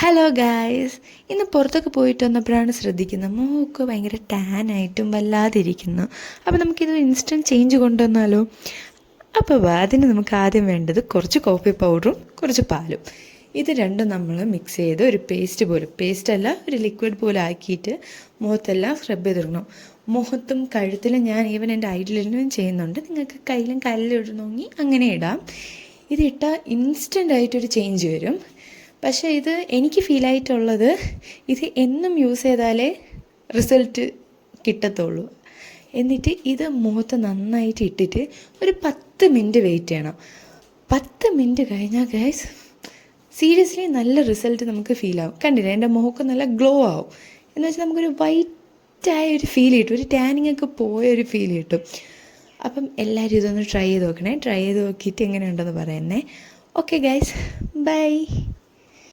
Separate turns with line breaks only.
Hello guys, ഇന്ന് പുറത്തൊക്കെ പോയിട്ട് വന്നപ്പോഴാണ് ശ്രദ്ധിക്കുന്നത് മുഖമൊക്കെ ഭയങ്കര ടാനായിട്ടും വല്ലാതിരിക്കുന്നു. അപ്പോൾ നമുക്കിത് ഇൻസ്റ്റൻറ്റ് ചേഞ്ച് കൊണ്ടുവന്നാലോ? അപ്പോൾ അതിന് നമുക്ക് ആദ്യം വേണ്ടത് കുറച്ച് കോഫി പൗഡറും കുറച്ച് പാലും. ഇത് രണ്ടും നമ്മൾ മിക്സ് ചെയ്ത് ഒരു പേസ്റ്റല്ല ഒരു ലിക്വിഡ് പോലെ ആക്കിയിട്ട് മുഖത്തെല്ലാം സ്ക്രബ് ചെയ്തിടണം. മുഖത്തും കഴുത്തിലും ഞാൻ ഈവൻ എൻ്റെ ഐഡിലും ചെയ്യുന്നുണ്ട്. നിങ്ങൾക്ക് കയ്യിലും കല്ലിടണമെങ്കിൽ അങ്ങനെ ഇടാം. ഇതിട്ടാൽ ഇൻസ്റ്റൻ്റ് ആയിട്ടൊരു ചേഞ്ച് വരും. പക്ഷേ ഇത് എനിക്ക് ഫീലായിട്ടുള്ളത് ഇത് എന്നും യൂസ് ചെയ്താലേ റിസൾട്ട് കിട്ടത്തുള്ളൂ. എന്നിട്ട് ഇത് മുഖത്ത് നന്നായിട്ട് ഇട്ടിട്ട് ഒരു 10 മിനിറ്റ് വെയിറ്റ് ചെയ്യണം. 10 മിനിറ്റ് കഴിഞ്ഞാൽ ഗൈസ് സീരിയസ്ലി നല്ല റിസൾട്ട് നമുക്ക് ഫീലാവും. കണ്ടില്ലേ, എൻ്റെ മുഖമൊക്കെ നല്ല ഗ്ലോ ആവും. എന്ന് വെച്ചാൽ നമുക്കൊരു വൈറ്റായ ഒരു ഫീൽ കിട്ടും, ഒരു ടാനിങ് ഒക്കെ പോയ ഒരു ഫീൽ കിട്ടും. അപ്പം എല്ലാവരും ഇതൊന്ന് ട്രൈ ചെയ്ത് നോക്കണേ. ട്രൈ ചെയ്ത് നോക്കിയിട്ട് എങ്ങനെയുണ്ടെന്ന് പറയുന്നേ. Okay guys, by.